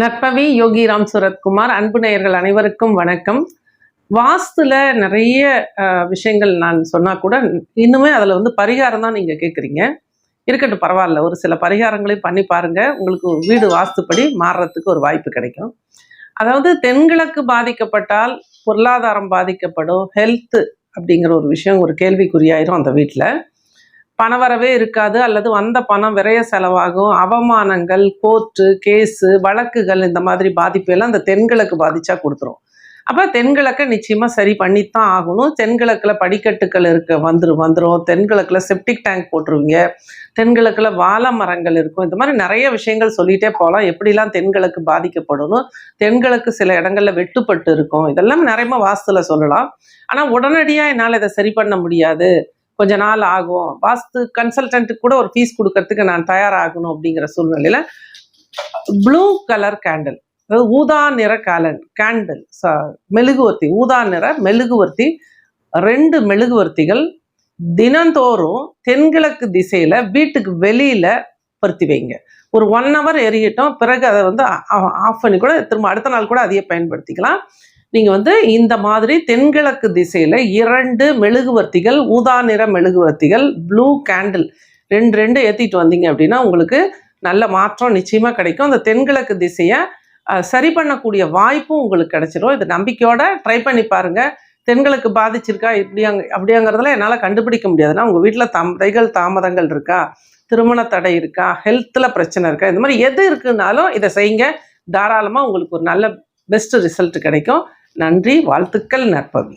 நற்பவி யோகி ராம் சுரத்குமார். அன்பு நேயர்கள் அனைவருக்கும் வணக்கம். வாஸ்துல நிறைய விஷயங்கள் நான் சொன்னா கூட இன்னுமே அதுல பரிகாரம் தான் நீங்க கேட்குறீங்க. இருக்கட்டும், பரவாயில்ல. ஒரு சில பரிகாரங்களையும் பண்ணி பாருங்க. உங்களுக்கு வீடு வாஸ்துப்படி மாறுறதுக்கு ஒரு வாய்ப்பு கிடைக்கும். அதாவது தென்கிழக்கு பாதிக்கப்பட்டால் பொருளாதாரம் பாதிக்கப்படும், ஹெல்த் அப்படிங்கிற ஒரு விஷயம் ஒரு கேள்விக்குறியாயிரும் அந்த வீட்டில். பணவரவே இருக்காது, அல்லது வந்த பணம் விரைய செலவாகும், அவமானங்கள், கோர்ட்டு கேஸு வழக்குகள், இந்த மாதிரி பாதிப்பெல்லாம் அந்த தென்கிழக்கு பாதிச்சா கொடுத்துரும். அப்போ தென்கிழக்கை நிச்சயமாக சரி பண்ணித்தான் ஆகணும். தென்கிழக்கில் படிக்கட்டுகள் வந்துடும். தென்கிழக்கில் செப்டிக் டேங்க் போட்டுருவீங்க. தென்கிழக்கில் வாழை மரங்கள் இருக்கும். இந்த மாதிரி நிறைய விஷயங்கள் சொல்லிகிட்டே போகலாம். எப்படிலாம் தென்கிழக்கு பாதிக்கப்படணும். தென்கிழக்கு சில இடங்களில் வெட்டுப்பட்டு இருக்கும். இதெல்லாம் நிறைய வாஸ்துல சொல்லலாம். ஆனால் உடனடியாக என்னால் இதை சரி பண்ண முடியாது, கொஞ்ச நாள் ஆகும், வாஸ்து கன்சல்டன்ட்டுக்கு கூட ஒரு ஃபீஸ் கொடுக்கறதுக்கு நான் தயாராகணும் அப்படிங்கிற சூழ்நிலையில ப்ளூ கலர் கேண்டில், அதாவது ஊதா நிற கேண்டில் மெழுகுவர்த்தி, ஊதா நிற மெழுகுவர்த்தி, 2 மெழுகுவர்த்திகள் தினந்தோறும் தென்கிழக்கு திசையில வீட்டுக்கு வெளியில பருத்தி வைங்க. ஒரு 1 hour எரியட்டும். பிறகு அதை ஆஃப் பண்ணி கூட திரும்ப அடுத்த நாள் கூட அதையே பயன்படுத்திக்கலாம். நீங்கள் இந்த மாதிரி தென்கிழக்கு திசையில் 2 மெழுகுவர்த்திகள், ஊதா நிற மெழுகுவர்த்திகள், ப்ளூ கேண்டில் 2 ஏற்றிட்டு வந்தீங்க அப்படின்னா உங்களுக்கு நல்ல மாற்றம் நிச்சயமாக கிடைக்கும். அந்த தென்கிழக்கு திசையை சரி பண்ணக்கூடிய வாய்ப்பும் உங்களுக்கு கிடைச்சிடும். இது நம்பிக்கையோட ட்ரை பண்ணி பாருங்கள். தென்கிழக்கு பாதிச்சிருக்கா அப்படியாங்கிறதுல என்னால் கண்டுபிடிக்க முடியாதுன்னா உங்கள் வீட்டில் தடைகள் தாமதங்கள் இருக்கா, திருமண தடை இருக்கா, ஹெல்த்தில் பிரச்சனை இருக்கா, இந்த மாதிரி எது இருக்குன்னாலும் இதை செய்யுங்க. தாராளமாக உங்களுக்கு ஒரு நல்ல பெஸ்ட் ரிசல்ட் கிடைக்கும். நன்றி, வாழ்த்துக்கள். நற்பவி.